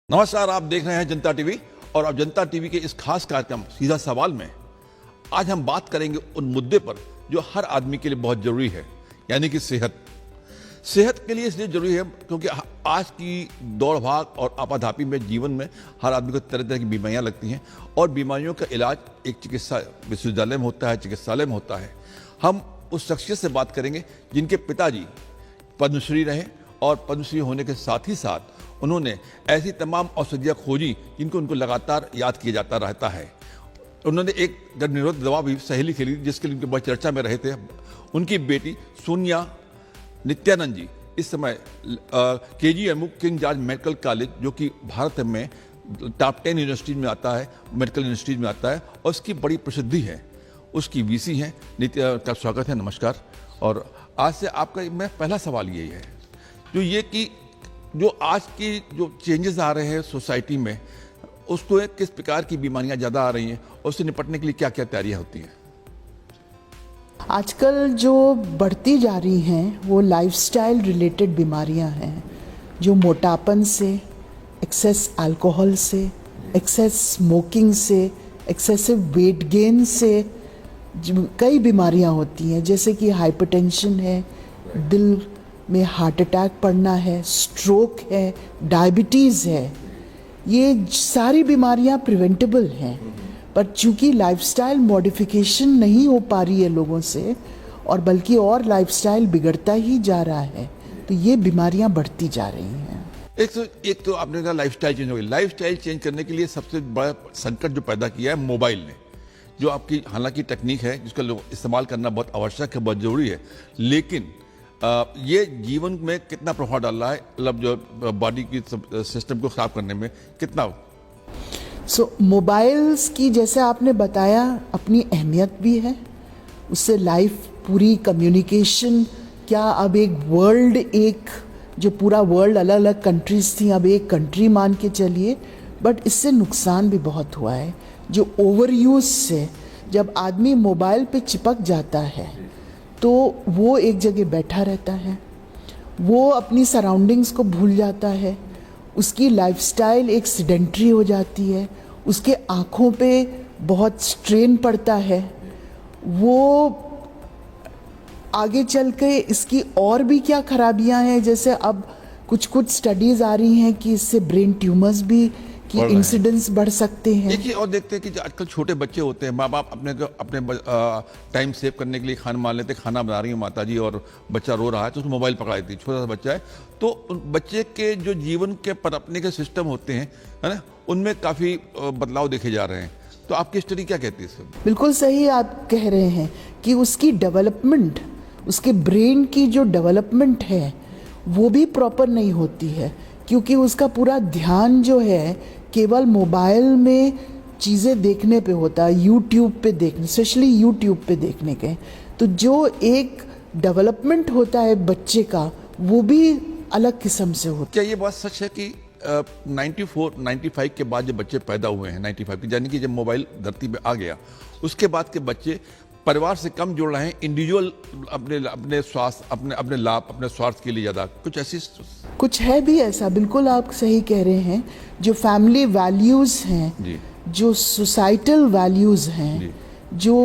नमस्कार, आप देख रहे हैं जनता टीवी और अब जनता टीवी के इस खास कार्यक्रम सीधा सवाल में आज हम बात करेंगे उन मुद्दे पर जो हर आदमी के लिए बहुत जरूरी है, यानी कि सेहत। सेहत के लिए इसलिए जरूरी है क्योंकि आज की दौड़ भाग और आपाधापी में जीवन में हर आदमी को तरह तरह की बीमारियां लगती हैं और बीमारियों का इलाज एक चिकित्सा विश्वविद्यालय में होता है, चिकित्सालय में होता है। हम उस शख्सियत से बात करेंगे जिनके पिताजी पद्मश्री रहे और पद्मश्री होने के साथ ही साथ उन्होंने ऐसी तमाम औषधियाँ खोजी जिनको उनको लगातार याद किया जाता रहता है। उन्होंने एक गर्भ निरोधक दवा भी सहेली खेली जिसके लिए उनके बहुत चर्चा में रहे थे। उनकी बेटी सोनिया नित्यानंद जी इस समय KGMU king George medical college, जो कि भारत में टॉप 10 यूनिवर्सिटीज में आता है, मेडिकल यूनिवर्सिटीज में आता है और उसकी बड़ी प्रसिद्धि है, उसकी VC हैं। नित्या का स्वागत है, नमस्कार। और आज से आपका मैं पहला सवाल यही है जो ये कि जो आज की जो चेंजेस आ रहे हैं सोसाइटी में, उसको किस प्रकार की बीमारियां ज़्यादा आ रही हैं और उससे निपटने के लिए क्या क्या तैयारियां होती हैं? आजकल जो बढ़ती जा रही हैं वो लाइफस्टाइल रिलेटेड बीमारियां हैं, जो मोटापन से, एक्सेस अल्कोहल से, एक्सेस स्मोकिंग से, एक्सेसिव वेट गेन से कई बीमारियां होती हैं, जैसे कि हाइपरटेंशन है, दिल में हार्ट अटैक पड़ना है, स्ट्रोक है, डायबिटीज़ है। ये सारी बीमारियां प्रिवेंटेबल हैं, पर चूंकि लाइफस्टाइल मॉडिफिकेशन नहीं हो पा रही है लोगों से और बल्कि और लाइफस्टाइल बिगड़ता ही जा रहा है, तो ये बीमारियां बढ़ती जा रही हैं। एक तो आपने कहा लाइफस्टाइल चेंज हो गई। लाइफस्टाइल चेंज करने के लिए सबसे बड़ा संकट जो पैदा किया है मोबाइल ने, जो आपकी हालांकि टेक्निक है जिसका इस्तेमाल करना बहुत आवश्यक है, बहुत जरूरी है, लेकिन ये जीवन में कितना प्रभाव डाल रहा है, मतलब जो बॉडी की सिस्टम को खराब करने में कितना? मोबाइल्स की, जैसे आपने बताया, अपनी अहमियत भी है। उससे लाइफ पूरी कम्युनिकेशन, क्या अब एक वर्ल्ड, एक जो पूरा वर्ल्ड अलग अलग कंट्रीज थी अब एक कंट्री मान के चलिए, बट इससे नुकसान भी बहुत हुआ है। जो ओवर यूज से जब आदमी मोबाइल पे चिपक जाता है तो वो एक जगह बैठा रहता है, वो अपनी सराउंडिंग्स को भूल जाता है, उसकी लाइफस्टाइल एक सेडेंट्री हो जाती है, उसके आँखों पे बहुत स्ट्रेन पड़ता है। वो आगे चल के इसकी और भी क्या खराबियां हैं, जैसे अब कुछ स्टडीज़ आ रही हैं कि इससे ब्रेन ट्यूमर्स भी कि इंसिडेंस बढ़ सकते हैं। देखिए, और देखते हैं कि आजकल छोटे बच्चे होते हैं, माँ बाप अपने टाइम सेव करने के लिए खाना मान लेते, खाना बना रही है माता जी और बच्चा रो रहा है तो उसको मोबाइल पकड़ा देती, छोटा सा बच्चा है, तो बच्चे के जो जीवन के पनपने के सिस्टम होते हैं, है ना, उनमें काफ़ी बदलाव देखे जा रहे हैं। तो आपकी स्टडी क्या कहती है इसमें? बिल्कुल सही आप कह रहे हैं कि उसकी डेवलपमेंट, उसके ब्रेन की जो डेवलपमेंट है वो भी प्रॉपर नहीं होती है, क्योंकि उसका पूरा ध्यान जो है केवल मोबाइल में चीज़ें देखने पे होता है, यूट्यूब पे देखने, स्पेशली यूट्यूब पे देखने के। तो जो एक डेवलपमेंट होता है बच्चे का वो भी अलग किस्म से होता है। क्या ये बात सच है कि 95 के बाद जब बच्चे पैदा हुए हैं, 95 यानी कि जब मोबाइल धरती पे आ गया, उसके बाद के बच्चे परिवार से कम जुड़ रहे हैं, इंडिविजुअल अपने स्वास्थ्य, अपने लाभ, अपने स्वार्थ के लिए ज़्यादा, कुछ ऐसी कुछ है भी ऐसा? बिल्कुल आप सही कह रहे हैं। जो फैमिली वैल्यूज़ हैं, जो सोसाइटल वैल्यूज़ हैं, जो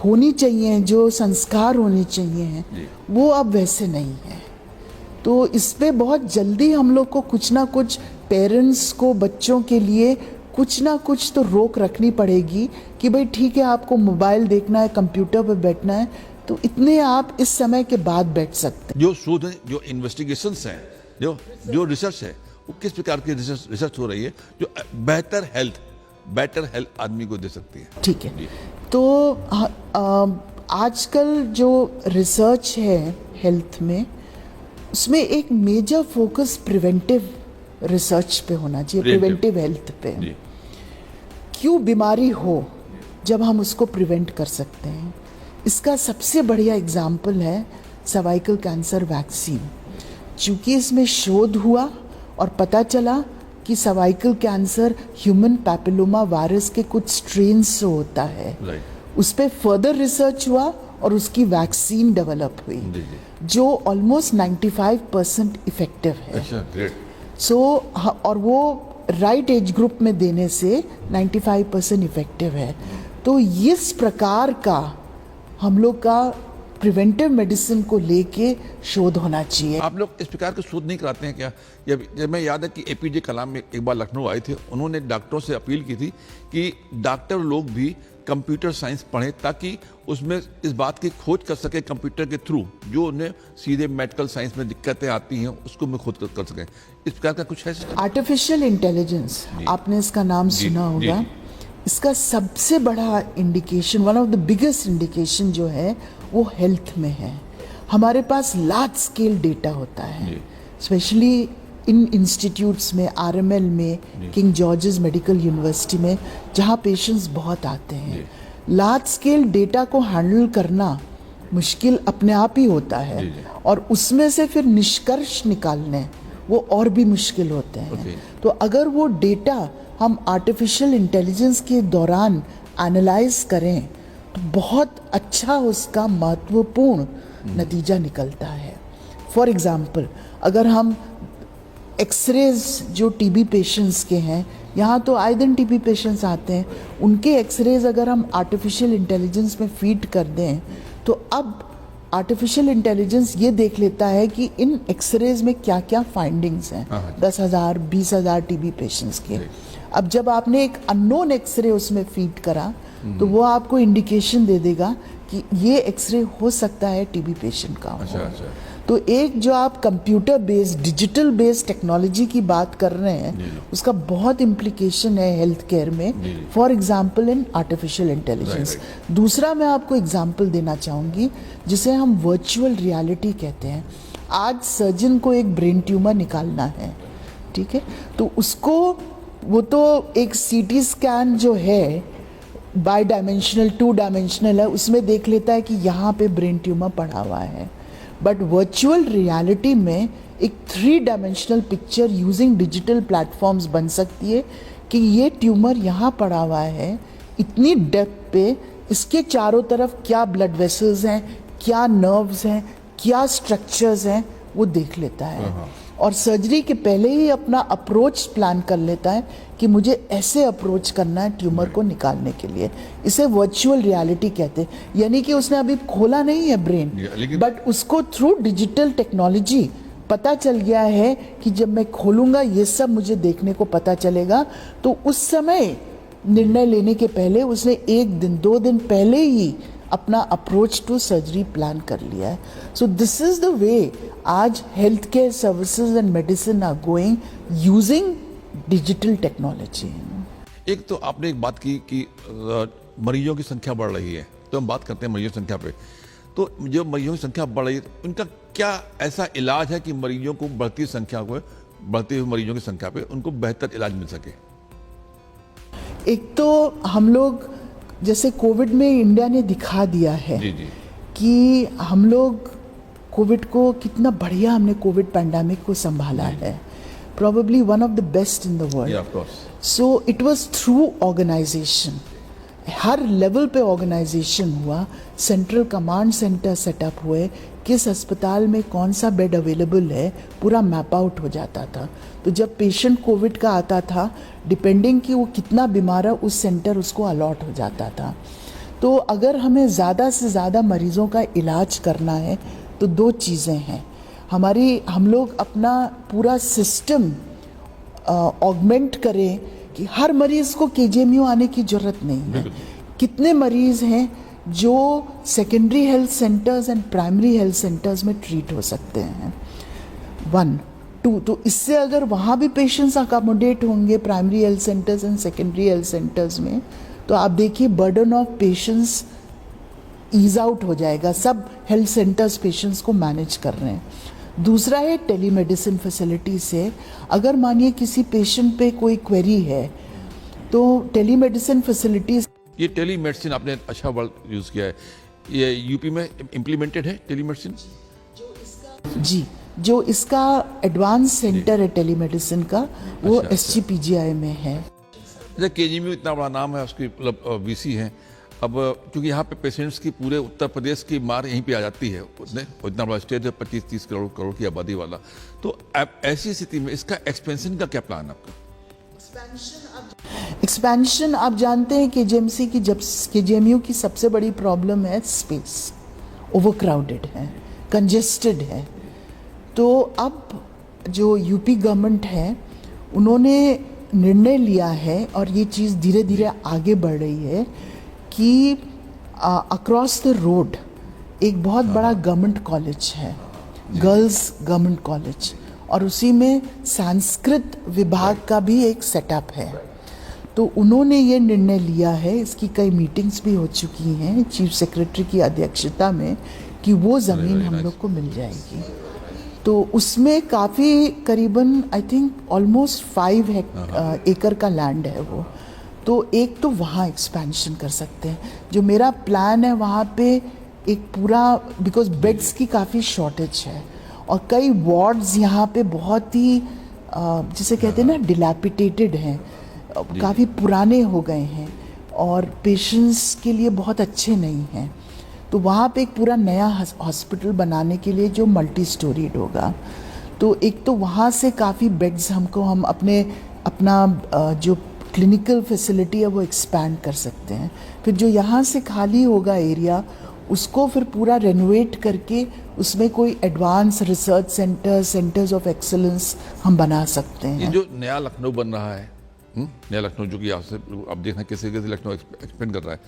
होनी चाहिए, जो संस्कार होने चाहिए हैं, वो अब वैसे नहीं है। तो इस पे बहुत जल्दी हम लोग को कुछ ना कुछ, पेरेंट्स को बच्चों के लिए कुछ ना कुछ तो रोक रखनी पड़ेगी कि भाई ठीक है, आपको मोबाइल देखना है, कंप्यूटर पर बैठना है, तो इतने आप इस समय के बाद बैठ सकते हैं। जो शोध है, जो इन्वेस्टिगेशंस हैं, जो रिसर्च है, वो किस प्रकार की रिसर्च हो रही है जो बेहतर हेल्थ आदमी को दे सकती है? ठीक है, तो आजकल जो रिसर्च है हेल्थ में, उसमें एक मेजर फोकस प्रिवेंटिव रिसर्च पे होना चाहिए, प्रिवेंटिव हेल्थ पे। क्यों बीमारी हो जब हम उसको प्रिवेंट कर सकते हैं। इसका सबसे बढ़िया एग्जाम्पल है सर्वाइकल कैंसर वैक्सीन। चूँकि इसमें शोध हुआ और पता चला कि cervical cancer human papilloma virus के कुछ स्ट्रेन से होता है, उस पर फर्दर रिसर्च हुआ और उसकी वैक्सीन डेवलप हुई जो ऑलमोस्ट 95% इफेक्टिव है। सो और वो राइट एज ग्रुप में देने से 95% इफेक्टिव है। तो इस प्रकार का हम लोग का प्रिवेंटिव मेडिसिन को लेके शोध होना चाहिए। आप लोग इस प्रकार के शोध नहीं कराते हैं क्या? जब मैं याद है कि एपीजे कलाम में एक बार लखनऊ आए थे, उन्होंने डॉक्टरों से अपील की थी कि डॉक्टर लोग भी कंप्यूटर साइंस पढ़ें ताकि उसमें इस बात की खोज कर सके कंप्यूटर के थ्रू, जो उन्हें सीधे मेडिकल साइंस में दिक्कतें आती हैं उसको मैं खुद कर सकें। इस प्रकार का कुछ है सिस्टम? आर्टिफिशियल इंटेलिजेंस, आपने इसका नाम सुना होगा। इसका सबसे बड़ा indication, one of the biggest indication जो है वो हेल्थ में है। हमारे पास लार्ज स्केल डेटा होता है, स्पेशली इन इंस्टीट्यूट्स में, आरएमएल में, किंग जॉर्जेस मेडिकल यूनिवर्सिटी में, जहाँ पेशेंट्स बहुत आते हैं। लार्ज स्केल डेटा को हैंडल करना मुश्किल अपने आप ही होता है, और उसमें से फिर निष्कर्ष निकालने वो और भी मुश्किल होते हैं। तो अगर वो डेटा हम आर्टिफिशियल इंटेलिजेंस के दौरान एनालाइज करें तो बहुत अच्छा उसका महत्वपूर्ण नतीजा निकलता है। फॉर एग्जाम्पल, अगर हम एक्सरेज जो टीबी पेशेंट्स के हैं, यहाँ तो आए दिन टीबी पेशेंट्स आते हैं, उनके एक्सरेज अगर हम आर्टिफिशियल इंटेलिजेंस में फीड कर दें तो अब आर्टिफिशियल इंटेलिजेंस ये देख लेता है कि इन एक्सरेज में क्या क्या फाइंडिंग्स हैं 10,000 20,000 टीबी पेशेंट्स के। अब जब आपने एक अननोन एक्सरे उसमें फीड करा तो वो आपको इंडिकेशन दे देगा कि ये एक्सरे हो सकता है टीबी पेशेंट का हो। तो एक जो आप computer based, digital based technology की बात कर रहे हैं, उसका बहुत इम्प्लीकेशन है हेल्थ केयर में, for example in artificial intelligence. दूसरा मैं आपको एग्जाम्पल देना चाहूँगी जिसे हम वर्चुअल रियलिटी कहते हैं। आज सर्जन को एक ब्रेन ट्यूमर निकालना है, ठीक है, तो उसको वो तो एक सीटी स्कैन जो है बाई डायमेंशनल 2 डायमेंशनल है, उसमें देख लेता है कि यहाँ पे ब्रेन ट्यूमर पड़ा हुआ है। बट वर्चुअल रियलिटी में एक 3 dimensional picture using digital platforms बन सकती है कि ये ट्यूमर यहाँ पड़ा हुआ है, इतनी डेप्थ पे, इसके चारों तरफ क्या ब्लड वेसल्स हैं, क्या नर्व्स हैं, क्या स्ट्रक्चर्स हैं, वो देख लेता है। और सर्जरी के पहले ही अपना अप्रोच प्लान कर लेता है कि मुझे ऐसे अप्रोच करना है ट्यूमर को निकालने के लिए। इसे वर्चुअल रियलिटी कहते हैं। यानी कि उसने अभी खोला नहीं है ब्रेन, बट उसको थ्रू डिजिटल टेक्नोलॉजी पता चल गया है कि जब मैं खोलूंगा ये सब मुझे देखने को पता चलेगा। तो उस समय निर्णय लेने के पहले उसने 1 दिन 2 दिन पहले ही अपना अप्रोच टू सर्जरी प्लान कर लिया है। So this is the way आज health care services and medicine are going using digital technology. एक तो आपने एक बात की कि मरीजों की संख्या बढ़ रही है, तो हम बात करते हैं मरीजों की संख्या पे। तो जो मरीजों की संख्या बढ़ रही है, उनका क्या ऐसा इलाज है कि मरीजों को बढ़ती हुई मरीजों की संख्या पे उनको बेहतर इलाज मिल सके? एक तो हम लोग जैसे कोविड में इंडिया ने दिखा दिया है कि हम लोग कोविड को कितना बढ़िया हमने कोविड पैंडेमिक को संभाला है, probably one of the best in the world. So it was through organisation, हर लेवल पे ऑर्गेनाइजेशन हुआ, सेंट्रल कमांड सेंटर सेटअप हुए, किस अस्पताल में कौन सा बेड अवेलेबल है पूरा मैप आउट हो जाता था। तो जब पेशेंट कोविड का आता था, डिपेंडिंग कि वो कितना बीमार है उस सेंटर उसको अलॉट हो जाता था। तो अगर हमें ज़्यादा से ज़्यादा मरीज़ों का इलाज करना है तो 2 चीज़ें हैं। हम लोग अपना पूरा सिस्टम ऑगमेंट करें कि हर मरीज़ को केजीएमयू आने की ज़रूरत नहीं है। कितने मरीज़ हैं जो secondary health centres and primary health centres में ट्रीट हो सकते हैं, 1 2। तो इससे अगर वहाँ भी पेशेंट्स अकोमोडेट होंगे primary health centres and secondary health centres में, तो आप देखिए burden of patients ease out हो जाएगा। सब हेल्थ सेंटर्स पेशेंट्स को मैनेज कर रहे हैं। दूसरा है टेलीमेडिसिन फैसिलिटी से, अगर मानिए किसी पेशेंट पे कोई क्वेरी है तो टेलीमेडिसिन फैसिलिटीज। ये टेलीमेडिसिन आपने अच्छा वर्ड यूज किया है, ये यूपी में इम्प्लीमेंटेड है टेलीमेडिसिन? जी, जो इसका एडवांस सेंटर है टेलीमेडिसिन का, वो एसजीपीजीआई में है। जैसे केजीएमयू इतना बड़ा नाम है, उसकी मतलब वीसी है, अब क्योंकि यहाँ पे पेशेंट्स की पूरे उत्तर प्रदेश की मार यहीं पे आ जाती है, इतना बड़ा स्टेट है, 25-30 करोड़ की आबादी वाला। तो ऐसी स्थिति में इसका एक्सपेंशन का क्या प्लान है आपका? एक्सपेंशन, आप जानते हैं केजीएमसी की, जब केजीएमयू की सबसे बड़ी प्रॉब्लम है स्पेस, ओवरक्राउडेड है, कंजेस्टेड है। तो अब जो यूपी गवर्नमेंट है उन्होंने निर्णय लिया है, और ये चीज़ धीरे धीरे आगे बढ़ रही है, कि अक्रॉस द रोड एक बहुत बड़ा गवर्नमेंट कॉलेज है, गर्ल्स गवर्नमेंट कॉलेज, और उसी में संस्कृत विभाग का भी एक सेटअप है। तो उन्होंने ये निर्णय लिया है, इसकी कई मीटिंग्स भी हो चुकी हैं चीफ सेक्रेटरी की अध्यक्षता में, कि वो ज़मीन हम लोग को मिल जाएगी। तो उसमें काफ़ी करीबन आई थिंक ऑलमोस्ट 5 एकड़ का लैंड है वो। तो एक तो वहाँ एक्सपेंशन कर सकते हैं। जो मेरा प्लान है वहाँ पे एक पूरा, बिकॉज बेड्स की काफ़ी शॉर्टेज है, और कई वार्ड्स यहाँ पे बहुत ही जिसे कहते हैं ना डिलैपिटेटेड हैं, काफ़ी पुराने हो गए हैं, और पेशेंट्स के लिए बहुत अच्छे नहीं हैं। तो वहाँ पे एक पूरा नया हॉस्पिटल बनाने के लिए जो मल्टी स्टोरीड होगा, तो एक तो वहाँ से काफ़ी बेड्स हम अपना जो क्लिनिकल फैसिलिटी है वो एक्सपैंड कर सकते हैं। फिर जो यहाँ से खाली होगा एरिया, उसको फिर पूरा रेनोवेट करके उसमें कोई advance research centres of excellence हम बना सकते हैं। ये जो नया लखनऊ बन रहा है, नया लखनऊ, जो कि आपसे अब देखना किसी से लखनऊ एक्सपेंड कर रहा है,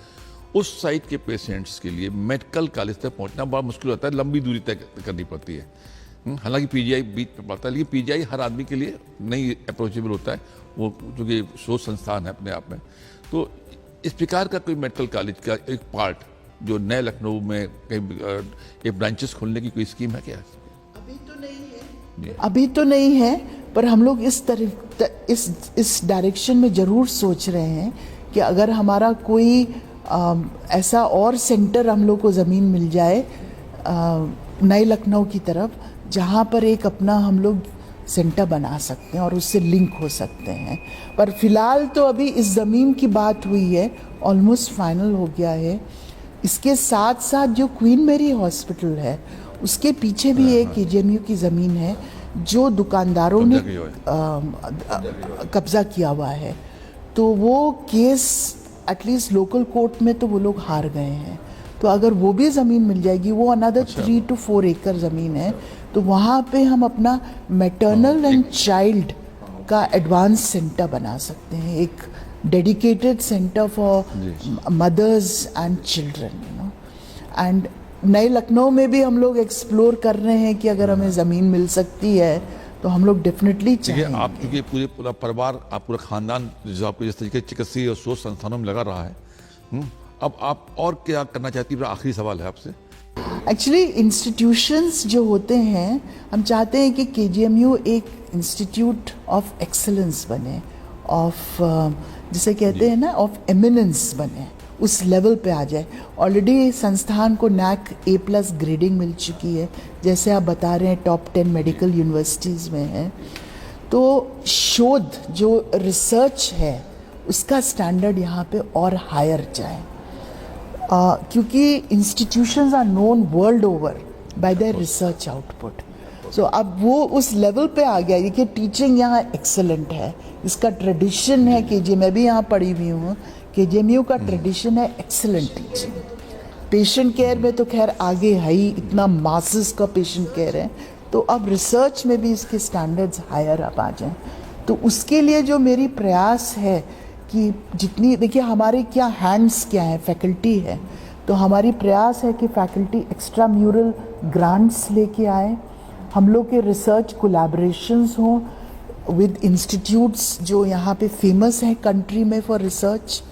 उस साइड के पेशेंट्स के लिए मेडिकल कॉलेज तक पहुंचना बड़ा मुश्किल होता है, लंबी दूरी तय करनी पड़ती है। हालांकि पीजीआई बीच में पड़ता है, लेकिन पीजीआई हर आदमी के लिए नहीं अप्रोचेबल होता है, वो चूँकि शोध संस्थान है अपने आप में। तो इस प्रकार का कोई मेडिकल कॉलेज का एक पार्ट जो नए लखनऊ में कहीं एक ब्रांचेस खोलने की कोई स्कीम है क्या? अभी तो नहीं है, पर हम लोग इस डायरेक्शन में ज़रूर सोच रहे हैं कि अगर हमारा कोई ऐसा और सेंटर हम लोग को ज़मीन मिल जाए नए लखनऊ की तरफ, जहाँ पर एक अपना हम लोग सेंटर बना सकते हैं और उससे लिंक हो सकते हैं। पर फिलहाल तो अभी इस ज़मीन की बात हुई है, ऑलमोस्ट फाइनल हो गया है। इसके साथ साथ जो क्वीन मैरी हॉस्पिटल है, उसके पीछे भी एक केजीएमयू की ज़मीन है जो दुकानदारों ने कब्जा किया हुआ है। तो वो केस एटलीस्ट लोकल कोर्ट में तो वो लोग हार गए हैं। तो अगर वो भी ज़मीन मिल जाएगी, वो अनदर 3 to 4 एकड़ ज़मीन है, तो वहाँ पे हम अपना मैटरनल एंड चाइल्ड का एडवांस सेंटर बना सकते हैं, एक dedicated centre for mothers and children, you know. And नए लखनऊ में भी हम लोग एक्सप्लोर कर रहे हैं कि अगर हमें ज़मीन मिल सकती है तो हम लोग डेफिनेटली चाहेंगे। आप क्योंकि पूरा परिवार, आप पूरा खानदान जो आपको जिस तरीके चिकित्सीय और शोध संस्थानों में लगा रहा है, अब आप और क्या करना चाहती है? आखिरी सवाल है आपसे। एक्चुअली इंस्टीट्यूशंस जो होते हैं, हम चाहते हैं कि केजीएमयू एक इंस्टीट्यूट ऑफ एक्सेलेंस बने, ऑफ जिसे कहते हैं ना, ऑफ एमिनेंस बने, उस लेवल पे आ जाए। ऑलरेडी संस्थान को NAC A+ ग्रेडिंग मिल चुकी है, जैसे आप बता रहे हैं टॉप 10 मेडिकल यूनिवर्सिटीज़ में है। तो शोध जो रिसर्च है उसका स्टैंडर्ड यहाँ पे और हायर जाए, क्योंकि institutions are known world over by their research output. So अब वो उस लेवल पे आ गया। देखिए टीचिंग यहाँ एक्सेलेंट है, इसका ट्रेडिशन है, मैं भी यहाँ पढ़ी हुई हूँ, केजीएमयू का ट्रेडिशन है एक्सेलेंट टीचिंग। पेशेंट केयर में तो खैर आगे है ही, इतना मासेस का पेशेंट केयर है, तो अब रिसर्च में भी इसके स्टैंडर्ड्स हायर अप आ जाएं। तो उसके लिए जो मेरी प्रयास है कि जितनी, देखिए हमारे क्या हैंड्स क्या है, फैकल्टी है, तो हमारी प्रयास है कि फैकल्टी एक्स्ट्रा म्यूरल ग्रांट्स लेके आए, हम लोग के रिसर्च कोलैबोरेशंस हों विद इंस्टीट्यूट्स जो यहाँ पे फेमस हैं कंट्री में for research,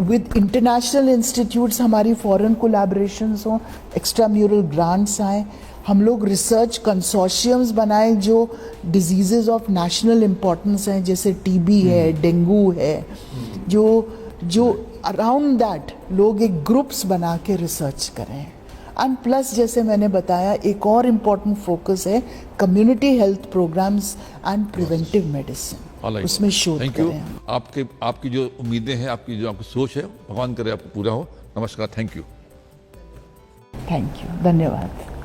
with international institutes हमारी फॉरेन कोलैबोरेशंस हों, एक्स्ट्रा म्यूरल ग्रांट्स आए, हम लोग रिसर्च कंसोर्शियम्स बनाएं जो डिजीज़ेस ऑफ नेशनल इम्पोर्टेंस हैं, जैसे टीबी है, डेंगू है, जो अराउंड दैट लोग एक ग्रुप्स बना के रिसर्च करें। एंड प्लस जैसे मैंने बताया, एक और इम्पॉर्टेंट फोकस है community health programmes and preventive medicine, उसमें शोध करें। आपकी जो उम्मीदें हैं, आपकी जो आपकी सोच है, भगवान करे आपको पूरा हो। नमस्कार, थैंक यू। थैंक यू, धन्यवाद।